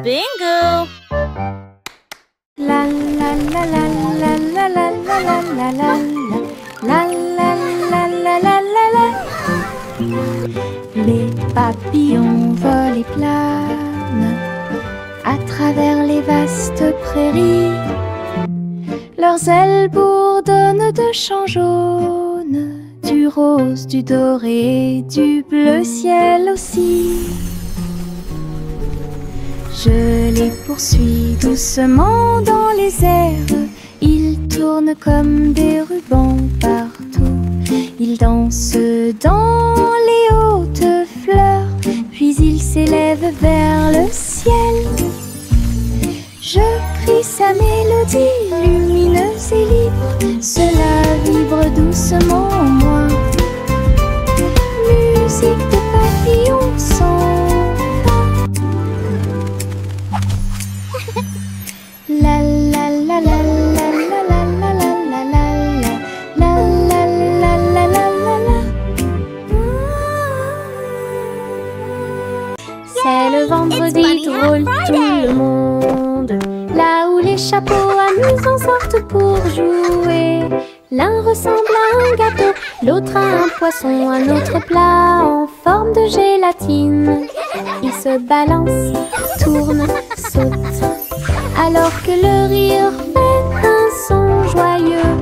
Bingo! La la la la la la la la la la la la la la la la la la. Les papillons volent et planent à travers les vastes prairies. Leurs ailes bourdonnent de chants jaunes, du rose, du doré, du bleu ciel aussi. Je les poursuis doucement dans les airs. Ils tournent comme des rubans partout. Ils dansent dans les hautes fleurs, puis ils s'élèvent vers le ciel. Je crie sa mélodie lumineuse et libre. Cela vibre doucement en moi. Musique de papillons sans la la la la la la la la la la la la la la la la. C'est le vendredi drôle, tout le monde, là où les chapeaux amusants sortent pour jouer. L'un ressemble à un gâteau, l'autre à un poisson, un autre plat en forme de gélatine. Ils se balancent, tournent, sautent, alors que le rire fait un son joyeux.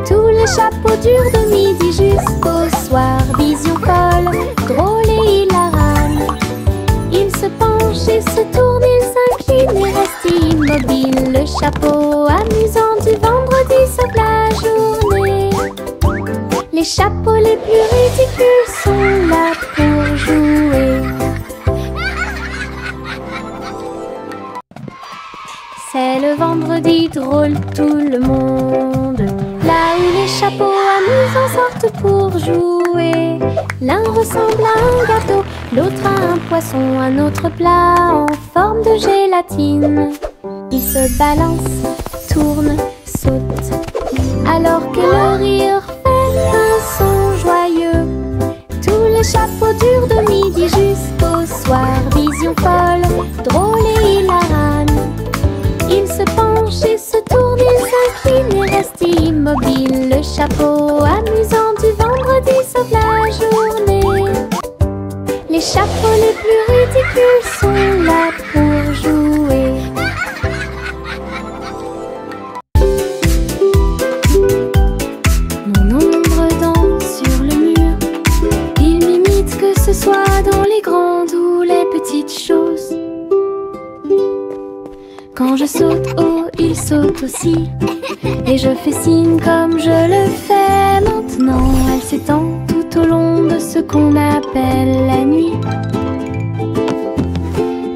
Tous les chapeaux durent de midi jusqu'au soir. Vision folle, drôle et hilarane. Ils se penchent et se tournent, ils s'inclinent et restent immobiles. Le chapeau amusant du vendredi sauve la journée. Les chapeaux les plus ridicules sont là pour jouer. C'est le vendredi drôle, tout le monde, là où les chapeaux amusants sortent pour jouer. L'un ressemble à un gâteau, l'autre à un poisson, un autre plat en forme de gélatine. Ils se balancent, tournent, sautent, alors que le rire fait un son joyeux. Tous les chapeaux durent de midi jusqu'au soir. Vision folle, drôle et hilarane. Ils se penchent et se tournent, ils s'inclinent et restent immobiles. Le chapeau amusant du vendredi sauve la journée. Les chapeaux les plus ridicules sont là pour jouer. Mon ombre danse sur le mur. Il m'imite que ce soit dans les grandes ou les petites choses. Quand je saute haut, il saute aussi. Et je fais signe comme je le fais maintenant. Elle s'étend tout au long de ce qu'on appelle la nuit.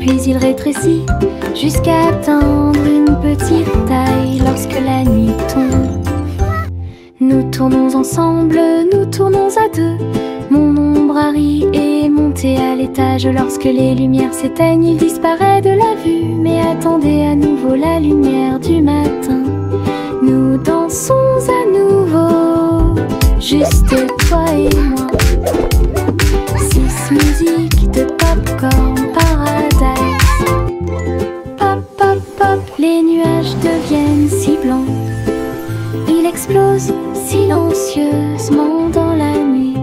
Puis il rétrécit jusqu'à atteindre une petite taille lorsque la nuit tombe. Nous tournons ensemble, nous tournons à deux. Mon ombre Harry est monté à l'étage. Lorsque les lumières s'éteignent, il disparaît de la vue. Mais attendez à nouveau la lumière du matin. Nous dansons à nouveau, juste toi et moi. 6 musiques de Popcorn Paradise. Pop, pop, pop, les nuages deviennent si blancs. Il explose silencieusement dans la nuit.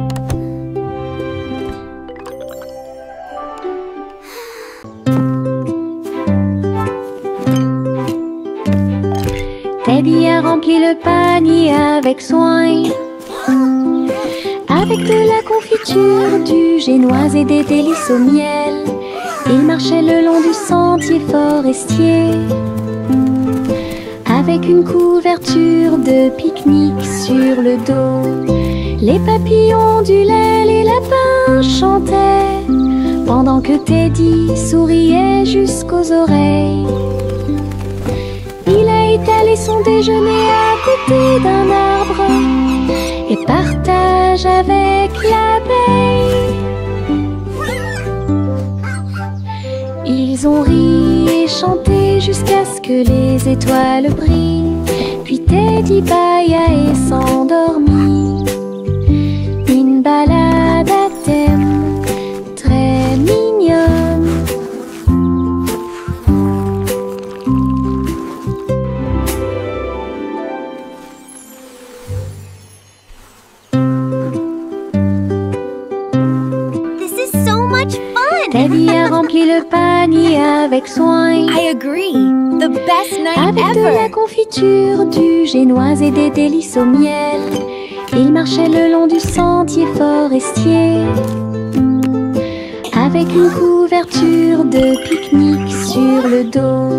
Teddy a rempli le panier avec soin, avec de la confiture, du génoise et des délices au miel. Il marchait le long du sentier forestier, avec une couverture de pique-nique sur le dos. Les papillons ondulaient, les lapins chantaient, pendant que Teddy souriait jusqu'aux oreilles. Il a étalé son déjeuner à côté d'un arbre et partage avec l'abeille. Ils ont ri et chanté jusqu'à ce que les étoiles brillent. Puis Teddy bâilla et s'endormit. Une balade à thème très mignonne. much fun! Teddy a rempli le panier avec soin. I agree! The best night Avec de la ever! confiture, du génoise et des délices au miel, il marchait le long du sentier forestier. Avec une couverture de pique-nique sur le dos,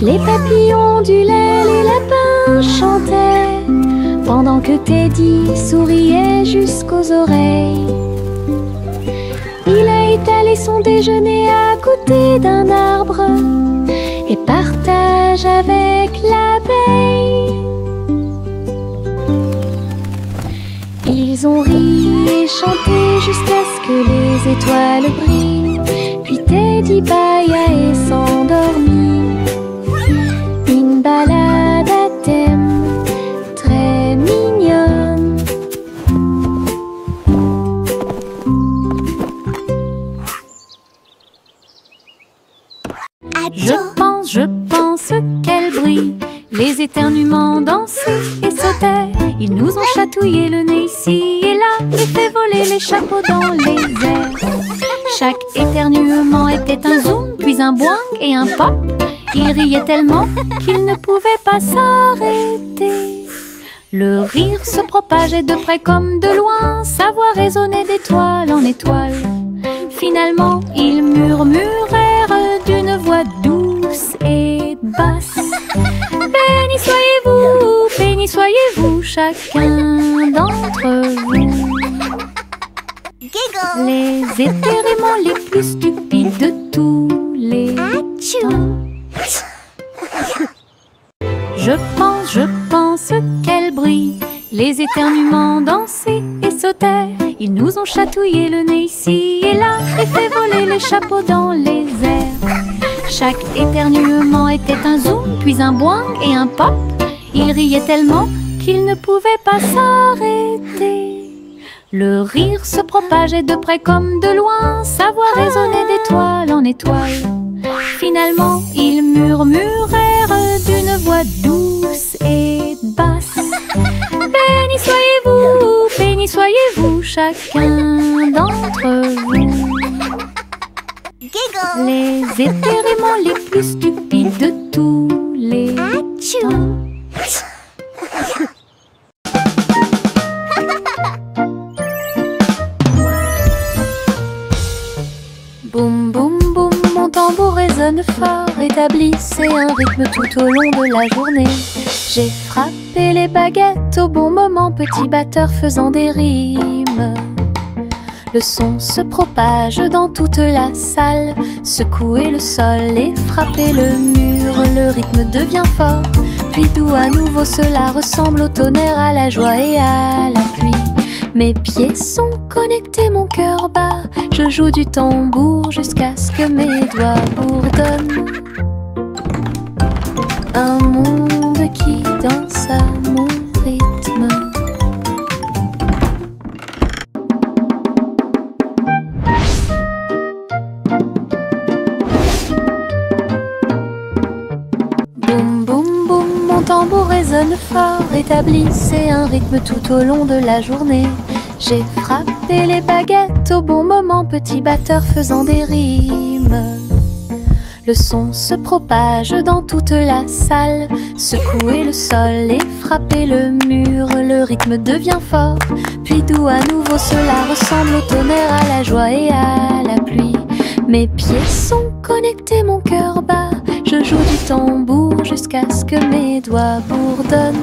les papillons du lait, les lapins chantaient, pendant que Teddy souriait jusqu'aux oreilles. Il a étalé son déjeuner à côté d'un arbre et partage avec l'abeille. Ils ont ri et chanté jusqu'à ce que les étoiles brillent. Puis Teddy bâilla et s'endormit. Une balade à thème très mignonne. Je pense qu'elle brille. Les éternuements dansaient et sautaient. Ils nous ont chatouillé le nez ici et là et fait voler les chapeaux dans les airs. Chaque éternuement était un zoom, puis un boing et un pop. Ils riaient tellement qu'ils ne pouvaient pas s'arrêter. Le rire se propageait de près comme de loin, sa voix résonnait d'étoile en étoile. Finalement, ils murmurèrent d'une voix douce et basse. Béni soyez-vous, chacun d'entre vous. Giggle! Les éternuements les plus stupides de tous les temps. Je pense qu'elle brille. Les éternuements dansaient et sautaient. Ils nous ont chatouillé le nez ici et là et fait voler les chapeaux dans les airs. Chaque éternuement était un zoom, puis un boing et un pop. Ils riaient tellement qu'ils ne pouvaient pas s'arrêter. Le rire se propageait de près comme de loin, sa voix résonnait d'étoile en étoile. Finalement, ils murmurèrent d'une voix douce et basse. Béni soyez-vous, chacun d'entre vous. Giggle! Les éternuements les plus stupides de tous les temps. Boum boum boum, mon tambour résonne fort, établissez un rythme tout au long de la journée. J'ai frappé les baguettes au bon moment, petit batteur faisant des rimes. Le son se propage dans toute la salle, secouez le sol et frappez le mur. Le rythme devient fort, puis doux à nouveau, cela ressemble au tonnerre, à la joie et à la pluie. Mes pieds sont connectés, mon cœur bat, je joue du tambour jusqu'à ce que mes doigts bourdonnent. Un monde qui danse à mon rythme. Boum boum boum, mon tambour résonne fort, établissez un rythme tout au long de la journée. J'ai frappé les baguettes au bon moment, petit batteur faisant des rimes. Le son se propage dans toute la salle, secouez le sol et frappez le mur. Le rythme devient fort, puis doux à nouveau, cela ressemble au tonnerre, à la joie et à la pluie. Mes pieds sont connectés, mon cœur bat, je joue du tambour jusqu'à ce que mes doigts bourdonnent.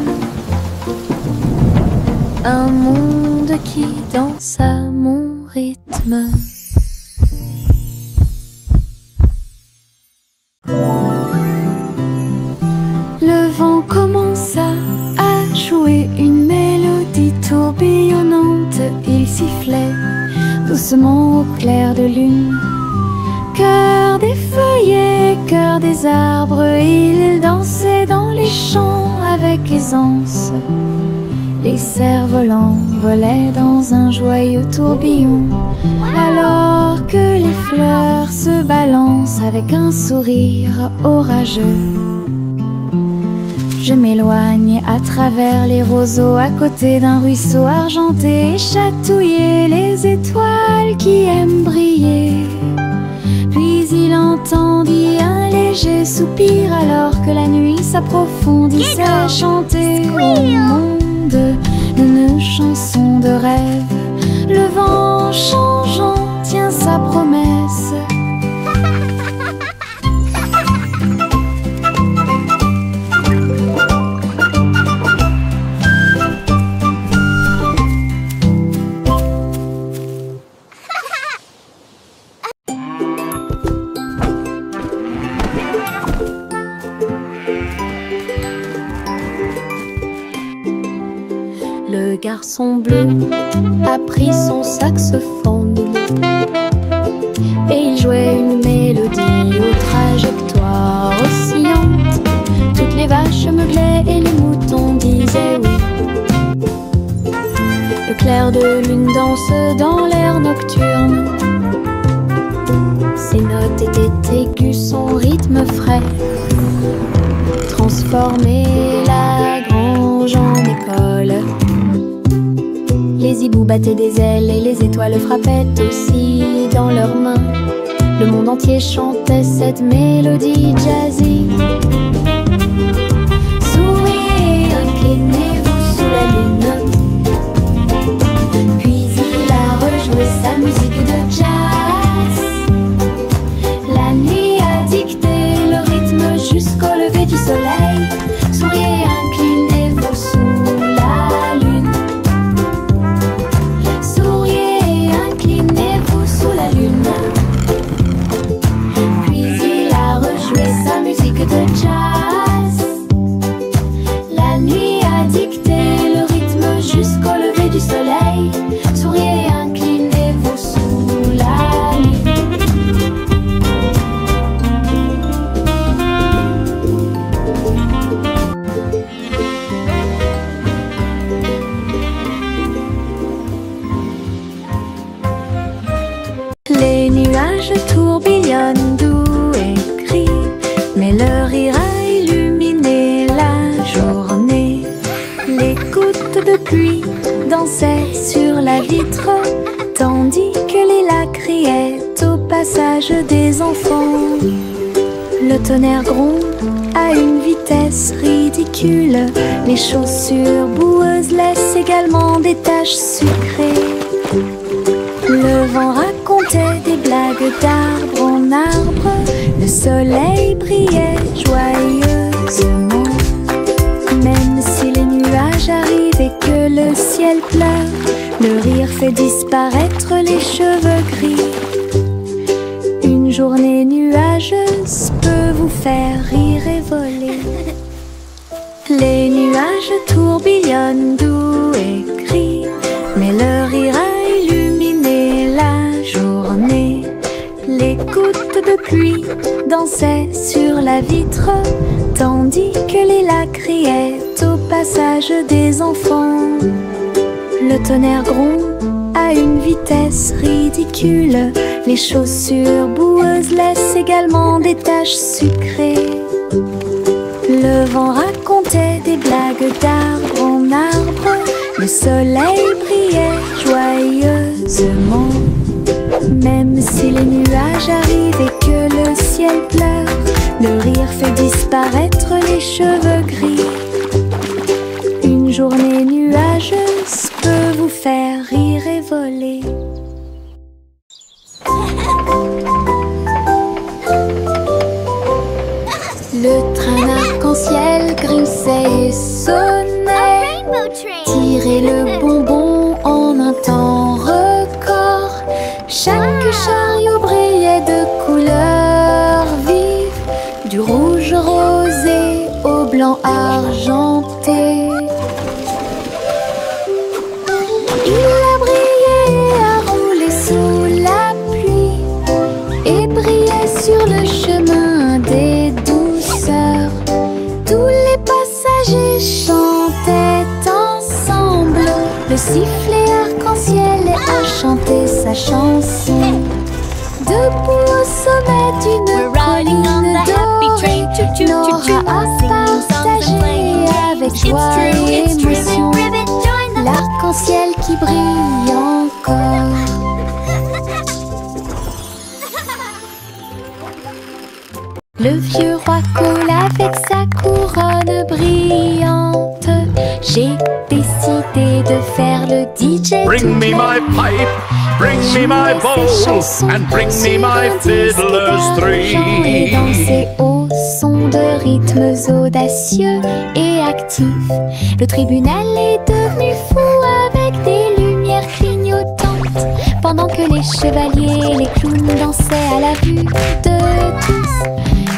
Un monde qui danse à mon rythme. Le vent commença à jouer une mélodie tourbillonnante. Il sifflait doucement au clair de lune. Cœur des feuillets, cœur des arbres, il dansait dans les champs avec aisance. Les cerfs-volants volaient dans un joyeux tourbillon, alors que les fleurs se balancent avec un sourire orageux. Je m'éloigne à travers les roseaux, à côté d'un ruisseau argenté, et chatouiller les étoiles qui aiment briller. soupir alors que la nuit s'approfondissait. Chanter au monde une chanson de rêve. Le vent changeant tient sa promesse. Le garçon bleu a pris son saxophone et il jouait une mélodie aux trajectoires oscillantes. Toutes les vaches meuglaient et les moutons disaient oui. Le clair de lune danse dans l'air nocturne. Ses notes étaient aiguës, son rythme frais transformait la grange en école. Les hiboux battaient des ailes et les étoiles frappaient aussi dans leurs mains. Le monde entier chantait cette mélodie jazzy. Souriez, inclinez-vous sous la lune. Puis il a rejoué sa musique de jazz. La nuit a dicté le rythme jusqu'au lever du soleil. Souriez, inclinez-vous sous la lune. Souriez, inclinez-vous sous la lune. Puis il a rejoué sa musique de jazz. La nuit a dicté le rythme jusqu'au lever du soleil. Souriez, inclinez-vous sous la lune. Les nuages tourbillonnent doux et gris, mais leur rire a illuminé la journée. Les gouttes de pluie dansaient sur la vitre, tandis que les lacs riaient au passage des enfants. Le tonnerre gronde à une vitesse ridicule. Les chaussures boueuses laissent également des taches sucrées. Le vent racontait des blagues d'arbre en arbre. Le soleil brillait joyeusement. Même si les nuages arrivent et que le ciel pleure, le rire fait disparaître les cheveux gris. Une journée nuageuse peut vous faire rire et voler. Les nuages tourbillonnent doux et gris, mais leur rire a illuminé la journée. Les gouttes de pluie dansaient sur la vitre, tandis que les lacs riaient au passage des enfants. Le tonnerre gronde à une vitesse ridicule. Les chaussures boueuses laissent également des taches sucrées. Le vent racontait des blagues d'arbre en arbre. Le soleil brillait joyeusement. Même si les nuages arrivent et que le ciel pleure, le rire fait disparaître les cheveux gris. Une journée nuageuse peut vous faire rire et voler. Le train arc-en-ciel grinçait et sonnait. Tirer le bonbon en un temps record. Chaque chariot brillait de couleurs vives, du rouge rosé au blanc argenté. Il a brillé et a roulé sous la pluie et brillait sur le chemin des douceurs. Tous les passagers chantaient ensemble. Le sifflet arc-en-ciel a chanté sa chanson. Debout au sommet d'une colline dorée, Nora a partagé avec joie et émotion l'arc-en-ciel qui brille encore. Le vieux roi colle avec sa couronne brillante. J'ai décidé de faire le DJ. Bring me my pipe, bring me my bowl, and bring me my fiddlers three. Et danser au son de rythmes audacieux et actifs. Le tribunal est devenu fou avec des lumières clignotantes, pendant que les chevaliers et les clowns dansaient à la vue de tous.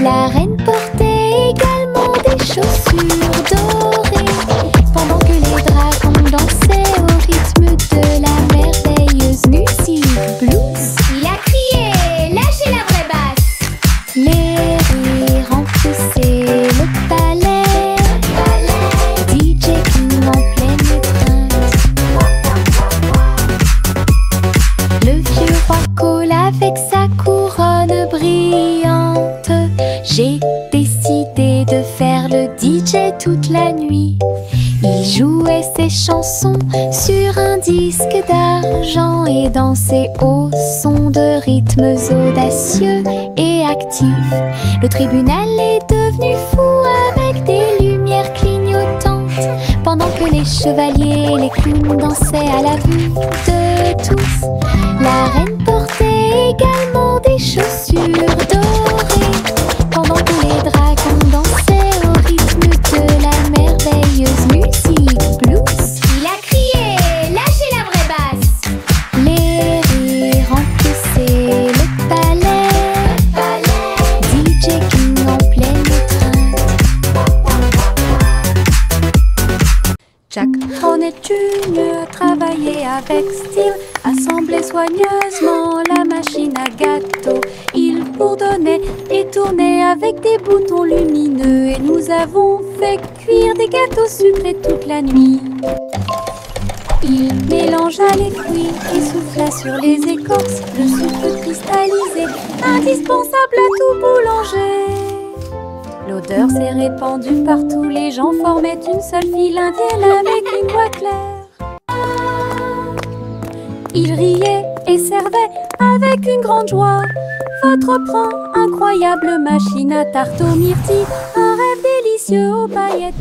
La reine portait également des chaussures dorées, pendant que les dragons dansaient au rythme de la merveilleuse musique blues. Il a crié, lâchez la vraie basse. Les rires remplissaient le palais, DJ King en pleine étreinte. Le vieux roi colle avec sa couronne brillante. J'ai décidé de faire le DJ toute la nuit. Il jouait ses chansons sur un disque d'argent et dansait au son de rythmes audacieux et actifs. Le tribunal est devenu fou avec des lumières clignotantes, pendant que les chevaliers et les clowns dansaient à la vue de tous. La reine portait également des chaussures dorées, pendant que les dragons dansaient au rythme de la merveilleuse musique blues. Il a crié, lâchez la vraie basse. Les rires remplissaient le palais, DJ King en pleine étreinte. Jack Hornet Jr. travaillait avec style, assemblait soigneusement la machine à gâteau. Il bourdonnait et tournait avec des boutons lumineux, et nous avons fait cuire des gâteaux sucrés toute la nuit. Il mélangea les fruits et souffla sur les écorces le sucre cristallisé, indispensable à tout boulanger. L'odeur s'est répandue partout, les gens formaient une seule file indienne avec une voix claire. Il riait et servait avec une grande joie votre pran, incroyable machine à tarte aux myrtilles, un rêve délicieux aux paillettes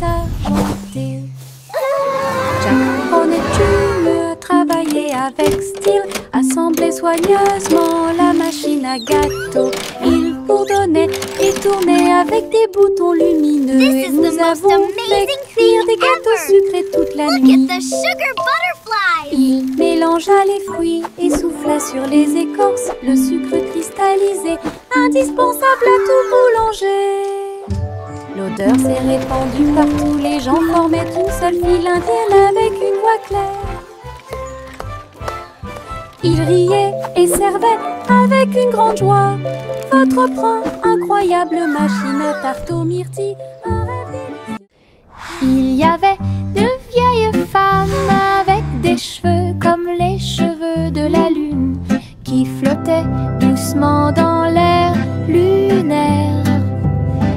argentées. Jack Hornet Jr. travaillait avec style, assemblait soigneusement la machine à gâteau. Il bourdonnait et tournait avec des boutons lumineux, This et is nous the most avons fait amazing cuire thing des gâteaux ever. sucrés toute la Look nuit. at the sugar butterflies. Il mélangea les fruits et souffla sur les écorces le sucre cristallisé, indispensable à tout boulanger. L'odeur s'est répandue partout, les gens formaient une seule file indienne avec une voix claire. Il riait et servait avec une grande joie votre pran, incroyable machine à tarte aux myrtilles, un rêve délicieux. Il y avait de vieilles femmes avec des cheveux comme les cheveux de la lune, qui flottaient doucement dans l'air lunaire.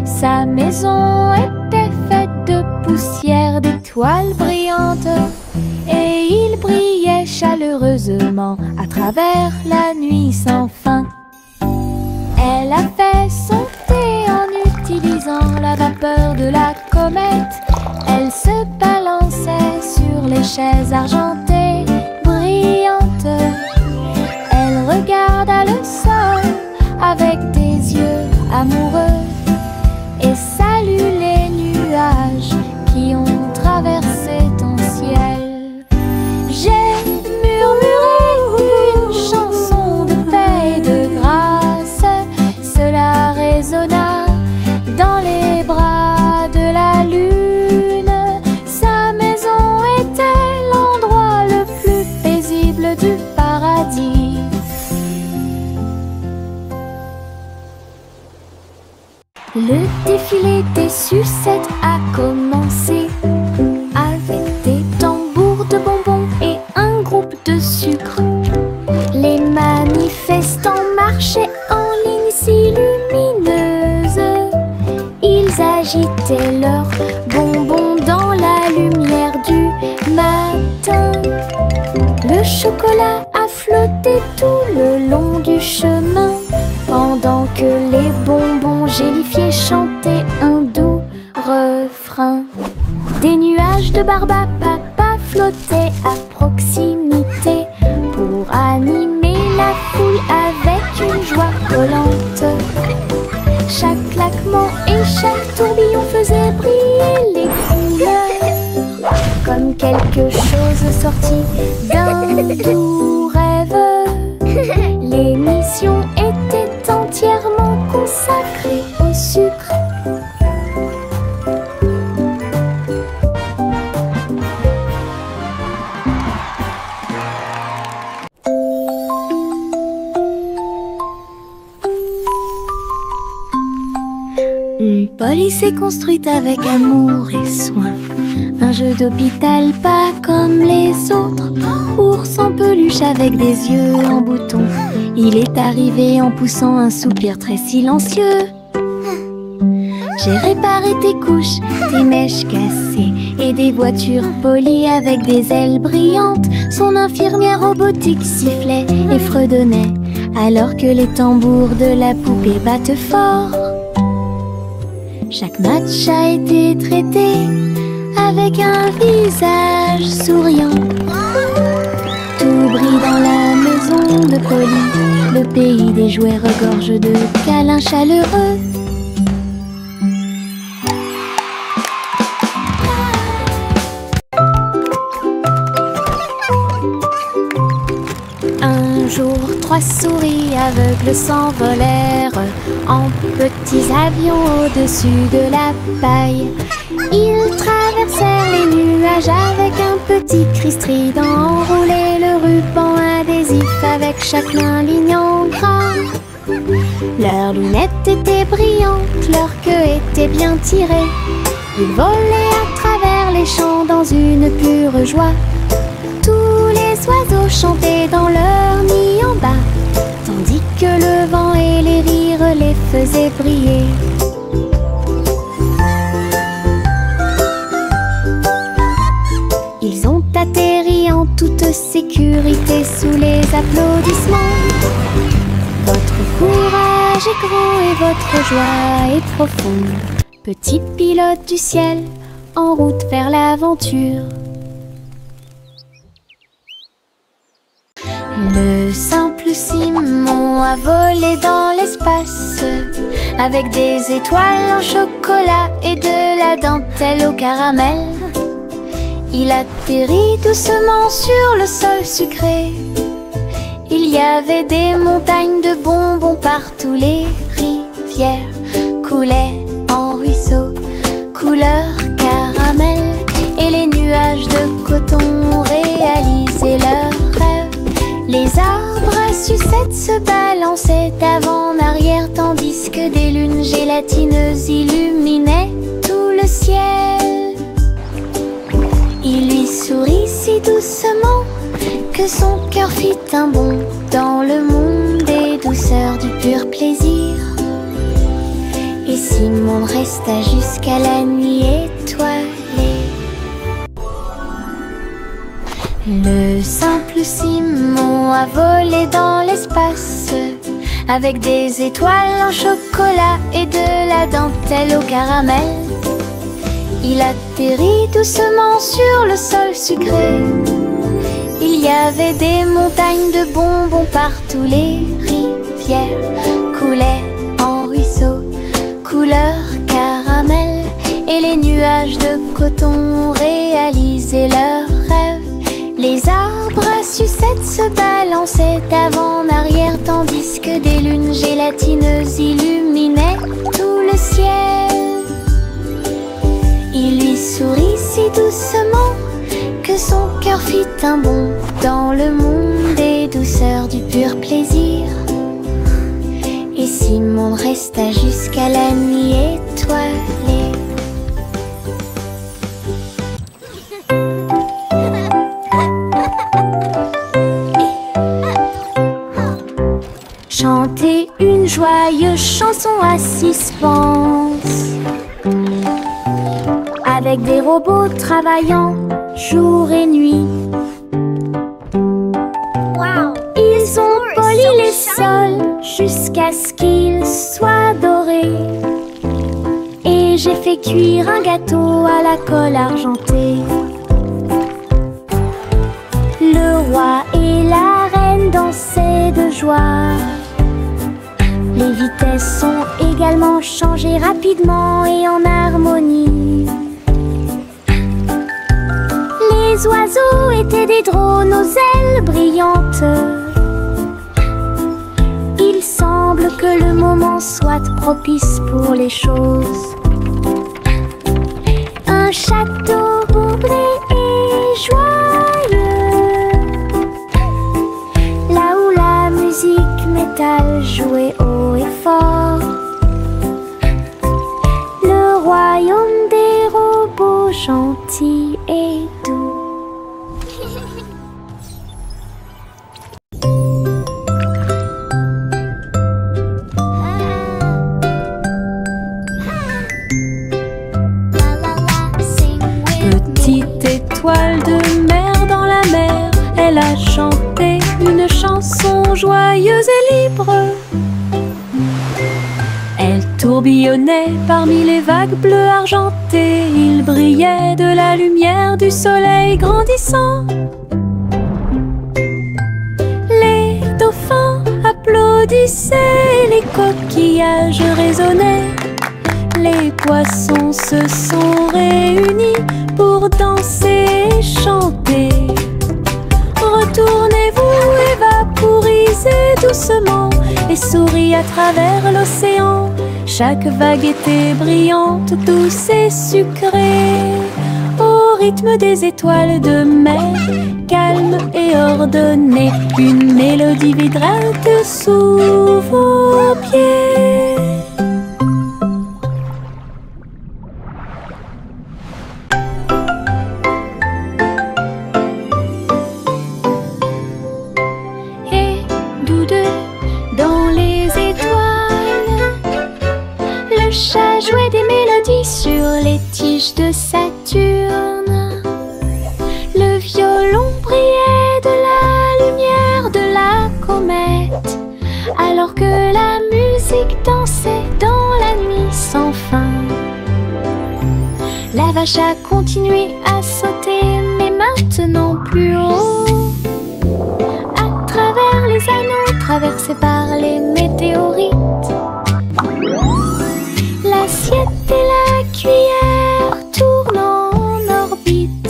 Sa maison était faite de poussière, d'étoiles brillantes, et il brillait chaleureusement à travers la nuit sans fin. Elle a fait son thé en utilisant la vapeur de la comète. Elle se balançait sur les chaises argentées brillantes. Elle regarda le sol avec des yeux amoureux et salue les nuages qui ont traversé ton ciel. J'ai murmuré une chanson de paix et de grâce. Cela résonna dans les bras de la lune. Sa maison était l'endroit le plus paisible du paradis. Le défilé des sucettes a commencé, avec des tambours de bonbons et un groupe de sucre. Les manifestants marchaient en ligne si lumineuse. Ils agitaient leurs bonbons dans la lumière du matin. Le chocolat a flotté tout le long du chemin, pendant que les bonbons gélifiés collante. Chaque claquement et chaque tourbillon faisait briller les couleurs, comme quelque chose sorti d'un doux rêve. L'émission était entièrement consacrée au sucre. Une police est construite avec amour et soin. Un jeu d'hôpital pas comme les autres. Ours en peluche avec des yeux en bouton. Il est arrivé en poussant un soupir très silencieux. J'ai réparé tes couches, tes mèches cassées et des voitures polies avec des ailes brillantes. Son infirmière robotique sifflait et fredonnait alors que les tambours de la poupée battent fort. Chaque match a été traité avec un visage souriant. Tout brille dans la maison de Polly. Le pays des jouets regorge de câlins chaleureux. Un jour, 3 souris aveugles s'envolèrent en petits avions au-dessus de la paille. Ils traversèrent les nuages avec un petit cri strident, enroulé le ruban adhésif avec chaque main ligne en gras. Leurs lunettes étaient brillantes, leur queue était bien tirée. Ils volaient à travers les champs dans une pure joie. Tous les oiseaux chantaient dans leur nid en bas, tandis que le vent et les rires les faisaient briller. Ils ont atterri en toute sécurité sous les applaudissements. Votre courage est grand et votre joie est profonde. Petit pilote du ciel, en route vers l'aventure. Le simple Simon a volé dans l'espace avec des étoiles en chocolat et de la dentelle au caramel. Il atterrit doucement sur le sol sucré. Il y avait des montagnes de bonbons partout. Les rivières coulaient en ruisseaux couleur caramel. Et les nuages de coton réalisaient leurs rêves. Les arbres à sucettes se balançaient avant-arrière, tandis que des lunes gélatineuses illuminaient tout le ciel. Il lui sourit si doucement que son cœur fit un bond dans le monde des douceurs du pur plaisir. Et Simon resta jusqu'à la nuit étoilée. Le simple Simon a volé dans l'espace avec des étoiles en chocolat et de la dentelle au caramel. Il atterrit doucement sur le sol sucré. Il y avait des montagnes de bonbons partout. Les rivières coulaient en ruisseaux couleur caramel. Et les nuages de coton réalisaient leurs rêves. Les arbres à sucettes se balançaient avant-arrière, tandis que des lunes gélatineuses illuminaient tout le ciel. Il lui sourit si doucement que son cœur fit un bond dans le monde des douceurs du pur plaisir. Et Simon resta jusqu'à la nuit étoilée. Chanter une joyeuse chanson à suspense, avec des robots travaillant jour et nuit. Wow. Ils ont poli les sols jusqu'à ce qu'ils soient dorés. Et j'ai fait cuire un gâteau à la colle argentée. Le roi et la reine dansaient de joie. Les vitesses sont également changées rapidement et en harmonie. Les oiseaux étaient des drones aux ailes brillantes. Il semble que le moment soit propice pour les choses. Un château comblé et joyeux, là où la musique métal jouait haut et fort. Le royaume des robots gentils et doux. Petite étoile de mer dans la mer, elle a chanté une chanson joyeuse et libre. Elle tourbillonnait parmi les vagues bleues argentées. Il brillait de la lumière du soleil grandissant. Les dauphins applaudissaient, les coquillages résonnaient. Les poissons se sont réunis pour danser et chanter. Retournez-vous et vaporisez doucement et souris à travers l'océan. Chaque vague était brillante, douce et sucrée, au rythme des étoiles de mer, calme et ordonnée. Une mélodie vibrante sous vos pieds. Le chat jouait des mélodies sur les tiges de Saturne. Le violon brillait de la lumière de la comète, alors que la musique dansait dans la nuit sans fin. La vache a continué à sauter, mais maintenant plus haut, à travers les anneaux traversés par les météorites. L'assiette et la cuillère tournent en orbite,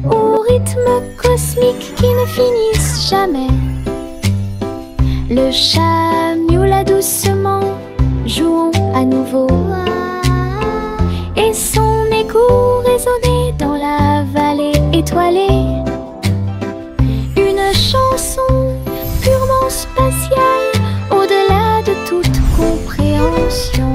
au rythme cosmique qui ne finissent jamais. Le chat miaula doucement, jouons à nouveau, et son écho résonnait dans la vallée étoilée. Une chanson purement spatiale, au-delà de toute compréhension.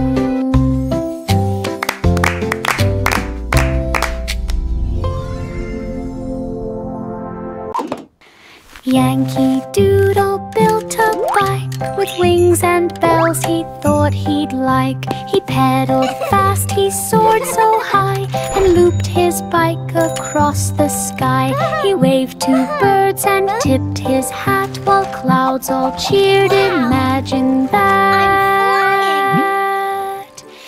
Yankee Doodle built a bike with wings and bells he thought he'd like. He pedaled fast, he soared so high, and looped his bike across the sky. He waved to birds and tipped his hat while clouds all cheered. Imagine that.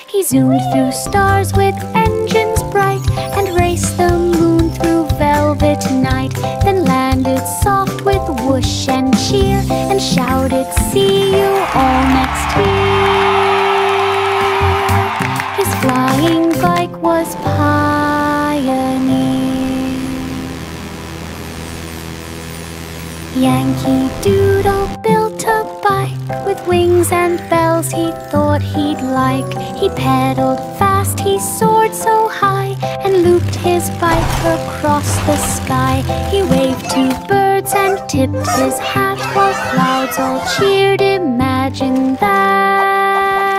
He zoomed through stars with engines bright and raced the moon through velvet night. Then landed soft with whoosh and cheer and shouted, "See you all next year." His flying bike was Pioneer. Yankee Doodle built a bike with wings and bells he thought he'd like. He pedaled fast, he soared so high, and looped his bike across the sky. He waved to birds and tipped his hat while clouds all cheered. Imagine that.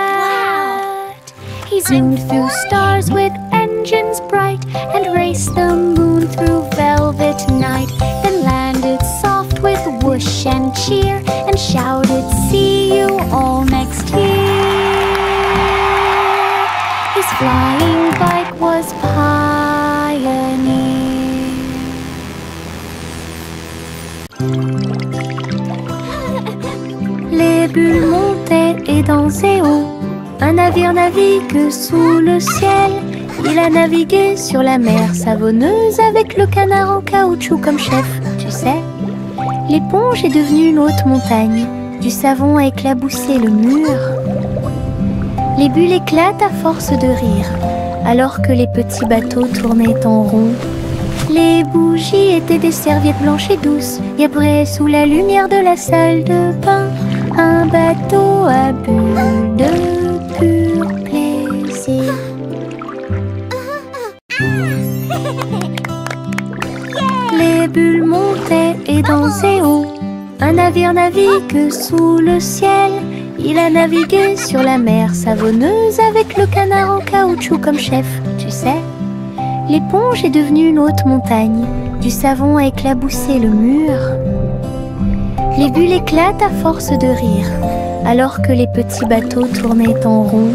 He zoomed through stars with engines bright and raced the moon through velvet night. Then landed soft with whoosh and cheer and shouted, "See you all next year." His flying bike was Pioneer. Les bulles montaient et dansaient haut. Un navire navigue sous le ciel. Il a navigué sur la mer savonneuse avec le canard en caoutchouc comme chef. Tu sais, l'éponge est devenue une haute montagne. Du savon a éclaboussé le mur. Les bulles éclatent à force de rire, alors que les petits bateaux tournaient en rond. Les bougies étaient des serviettes blanches et douces, et après, sous la lumière de la salle de bain, un bateau à bulles de pur plaisir. Les bulles montaient et dansaient haut. Un navire navigue sous le ciel. Il a navigué sur la mer savonneuse avec le canard en caoutchouc comme chef, tu sais. L'éponge est devenue une haute montagne. Du savon a éclaboussé le mur. Les bulles éclatent à force de rire, alors que les petits bateaux tournaient en rond.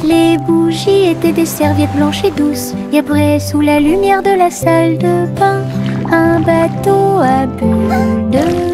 Les bougies étaient des serviettes blanches et douces, et après, sous la lumière de la salle de bain, un bateau à bulles de